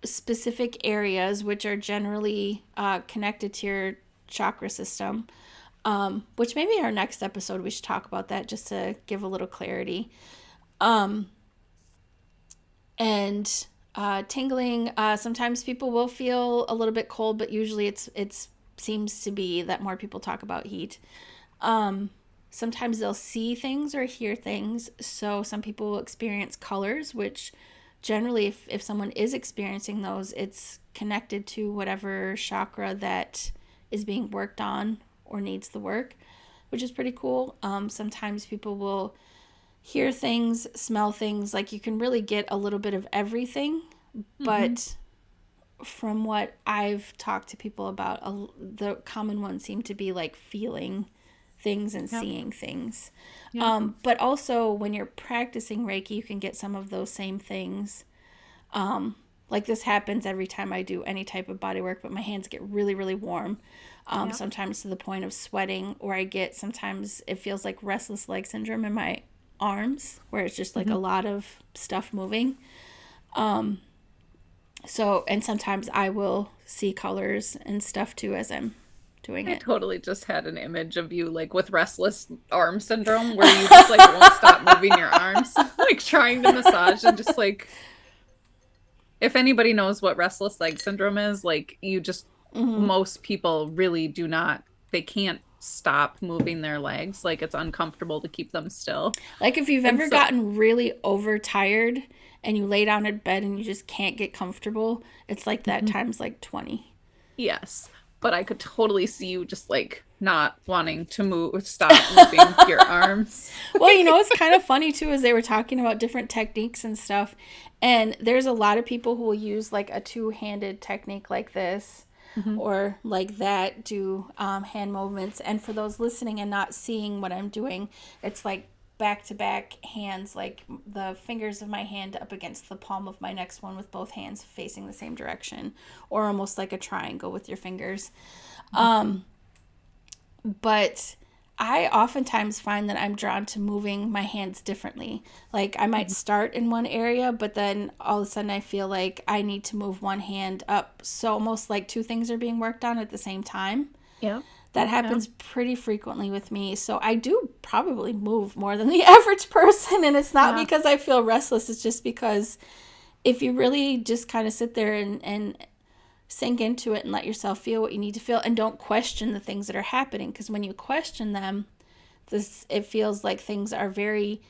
specific areas, which are generally connected to your chakra system. Which maybe our next episode we should talk about that just to give a little clarity. Um, and tingling. Sometimes people will feel a little bit cold, but usually it's seems to be that more people talk about heat. Sometimes they'll see things or hear things. So some people will experience colors, which generally, if someone is experiencing those, it's connected to whatever chakra that is being worked on or needs the work, which is pretty cool. Sometimes people will hear things, smell things. Like you can really get a little bit of everything. Mhm. But from what I've talked to people about, the common ones seem to be like feeling things and Yep. seeing things. Yep. But also, when you're practicing Reiki, you can get some of those same things. Like this happens every time I do any type of body work, but my hands get really, really warm. Yep. Sometimes to the point of sweating, or I get sometimes it feels like restless leg syndrome in my arms, where it's just like a Mhm. lot of stuff moving. So, and sometimes I will see colors and stuff too as I'm doing I it. totally just had an image of you like with restless arm syndrome where you just like won't stop moving your arms, like trying to massage and just like if anybody knows what restless leg syndrome is, like you just Hmm. most people really do not they can't stop moving their legs. Like it's uncomfortable to keep them still. Like if you've And ever so, gotten really overtired and you lay down in bed and you just can't get comfortable, it's like that mhm, times like 20. yes, but I could totally see you just like not wanting to move, stop moving your arms. Well, you know, it's kind of funny too, as they were talking about different techniques and stuff. And there's a lot of people who will use like a two-handed technique like this Mhm. or like that, do hand movements. And for those listening and not seeing what I'm doing, it's like back to back hands, like the fingers of my hand up against the palm of my next one with both hands facing the same direction, or almost like a triangle with your fingers. But I oftentimes find that I'm drawn to moving my hands differently. Like I might Mhm. start in one area, but then all of a sudden I feel like I need to move one hand up. So almost like two things are being worked on at the same time. Yep. That Yep. happens pretty frequently with me. So I do probably move more than the average person. And it's not Yeah. because I feel restless, it's just because if you really just kind of sit there and sink into it and let yourself feel what you need to feel and don't question the things that are happening, because when you question them, this it feels like things are very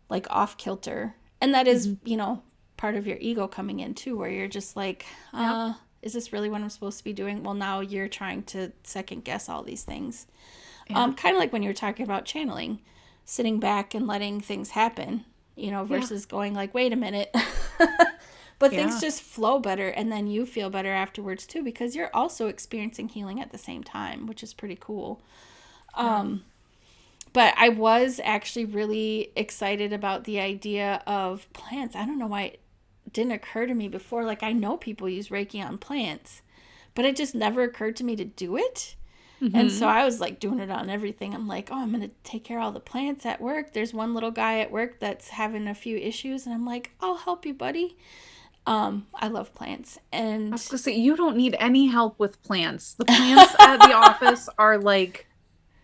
like off kilter, and that is, Mhm. you know, part of your ego coming in too, where you're just like, Yep. is this really what I'm supposed to be doing? Well, now you're trying to second guess all these things. Yep. Kind of like when you were talking about channeling, sitting back and letting things happen, you know, Yeah. versus going like, wait a minute. But things Yeah. just flow better, and then you feel better afterwards too, because you're also experiencing healing at the same time, which is pretty cool. Yeah. But I was actually really excited about the idea of plants. I don't know why didn't occur to me before. Like, I know people use Reiki on plants, but it just never occurred to me to do it. And so I was like doing it on everything. I'm like, oh, I'm going to take care of all the plants at work. There's one little guy at work that's having a few issues. And I'm like, I'll help you, buddy. I love plants. And I was going to say, you don't need any help with plants. The plants at the office are like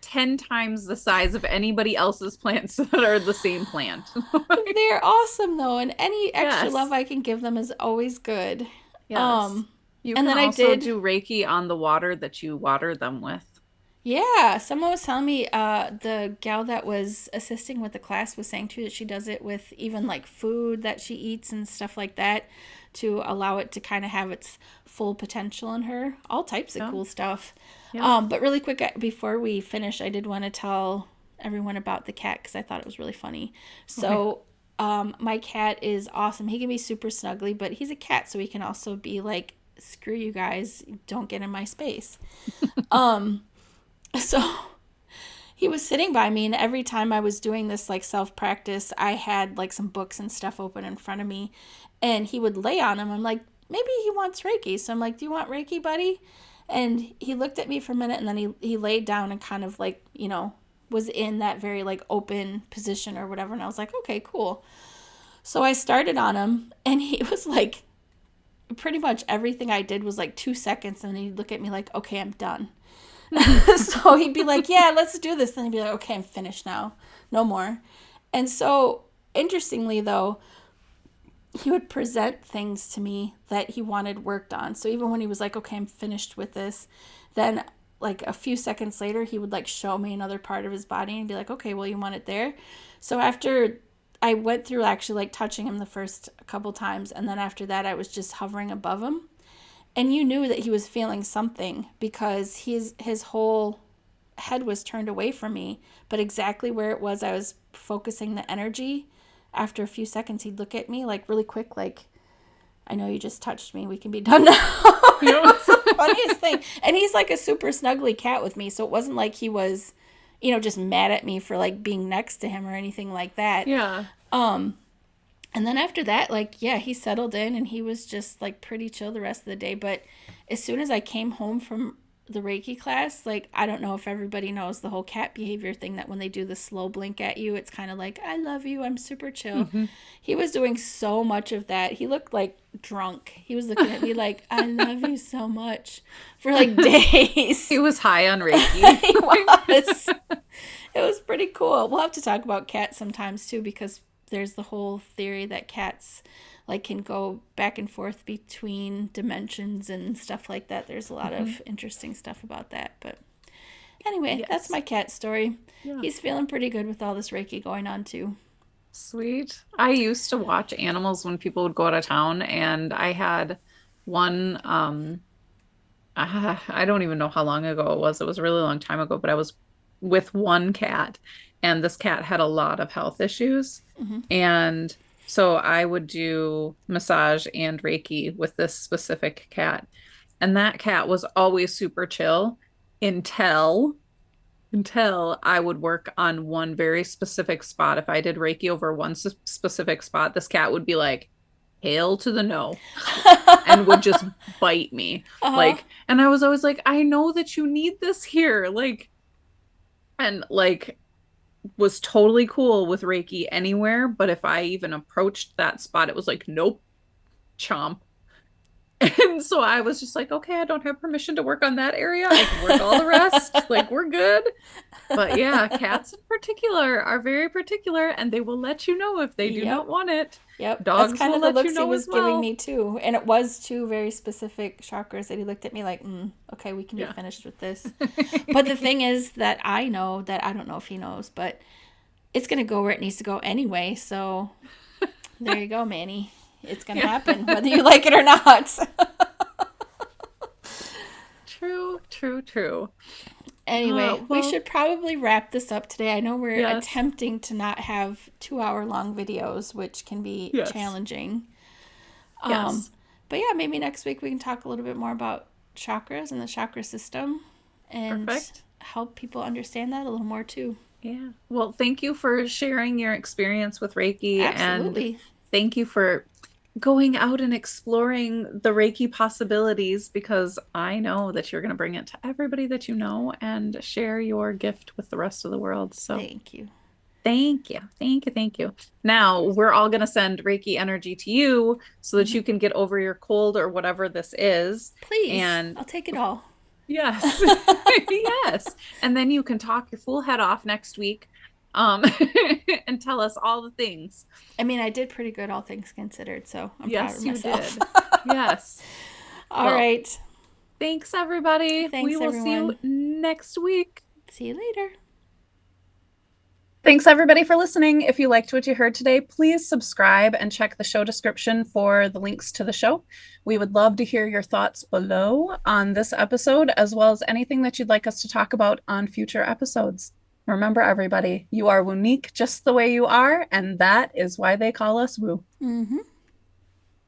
10 times the size of anybody else's plants that are the same plant. they're awesome, though. And any extra Yes. love I can give them is always good. Yes. You and can then I also did do Reiki on the water that you water them with. Yeah, someone was telling me, the gal that was assisting with the class was saying too that she does it with even like food that she eats and stuff like that to allow it to kind of have its full potential in her. All types of cool stuff. Yeah. But really quick before we finish, I did want to tell everyone about the cat because I thought it was really funny. So, my cat is awesome. He can be super snuggly, but he's a cat, so he can also be like, screw you guys, don't get in my space. So he was sitting by me, and every time I was doing this like self-practice, I had like some books and stuff open in front of me, and he would lay on them. I'm like, maybe he wants Reiki. So I'm like, do you want Reiki, buddy? And he looked at me for a minute, and then he laid down and kind of like, was in that very like open position or whatever. And I was like, okay, cool. So I started on him, and he was like, pretty much everything I did was like 2 seconds, and then he'd look at me like, okay, I'm done. So he'd be like, yeah, let's do this. Then he'd be like, okay, I'm finished now. No more. And so, interestingly, though, he would present things to me that he wanted worked on. So even when he was like, okay, I'm finished with this, then like a few seconds later, he would like show me another part of his body and be like, okay, well, you want it there? So after I went through actually like touching him the first couple times, and then after that, I was just hovering above him. And you knew that he was feeling something because his whole head was turned away from me. But exactly where it was, I was focusing the energy. After a few seconds, he'd look at me like really quick, like, I know you just touched me. We can be done now. It was the funniest thing. And he's like a super snuggly cat with me. So it wasn't like he was, just mad at me for like being next to him or anything like that. Yeah. And then after that, like, yeah, he settled in and he was just like pretty chill the rest of the day. But as soon as I came home from the Reiki class, like, I don't know if everybody knows the whole cat behavior thing that when they do the slow blink at you, it's kind of like, I love you, I'm super chill. Mm-hmm. He was doing so much of that. He looked like drunk. He was looking at me like, I love you so much for like days. He was high on Reiki. He was. It was pretty cool. We'll have to talk about cats sometimes too, because there's the whole theory that cats like can go back and forth between dimensions and stuff like that. There's a lot of interesting stuff about that. But anyway, that's my cat story. Yeah. He's feeling pretty good with all this Reiki going on too. Sweet. I used to watch animals when people would go out of town, and I had one, I don't even know how long ago it was. It was a really long time ago, but I was with one cat, and this cat had a lot of health issues. Mm-hmm. And so I would do massage and Reiki with this specific cat. And that cat was always super chill until I would work on one very specific spot. If I did Reiki over one specific spot, this cat would be like, hail to the no, and would just bite me. Like, and I was always like, I know that you need this here. Like, and like, was totally cool with Reiki anywhere, but if I even approached that spot, it was like, nope, chomp. And so I was just like, okay, I don't have permission to work on that area. I can work all the rest. Like, we're good. But yeah, cats in particular are very particular, and they will let you know if they do not want it. Yep. Dogs That's kind will of the let looks you know he was as well. giving me too. And it was two very specific chakras that he looked at me like, okay, we can be finished with this. But the thing is that I know that I don't know if he knows, but it's going to go where it needs to go anyway. So there you go, Manny. It's going to happen, whether you like it or not. True. Anyway, we should probably wrap this up today. I know we're attempting to not have 2-hour-long videos, which can be challenging. But yeah, maybe next week we can talk a little bit more about chakras and the chakra system and help people understand that a little more too. Yeah. Well, thank you for sharing your experience with Reiki. Absolutely. And thank you for going out and exploring the Reiki possibilities, because I know that you're going to bring it to everybody that you know and share your gift with the rest of the world. So Thank you. thank you. Thank you. Thank you. Now we're all going to send Reiki energy to you so that Mhm. you can get over your cold or whatever this is. Please, And I'll take it all. yes, yes. And then you can talk your full head off next week, um, and tell us all the things. I mean, I did pretty good, all things considered, so I'm proud of Yes, you myself. did. Yes. All Well, right. thanks, everybody. We Thanks, will see you everyone. next week. See you later. Thanks, everybody, for listening. If you liked what you heard today, please subscribe and check the show description for the links to the show. We would love to hear your thoughts below on this episode, as well as anything that you'd like us to talk about on future episodes. Remember, everybody, you are unique just the way you are, and that is why they call us Woo. Mm-hmm.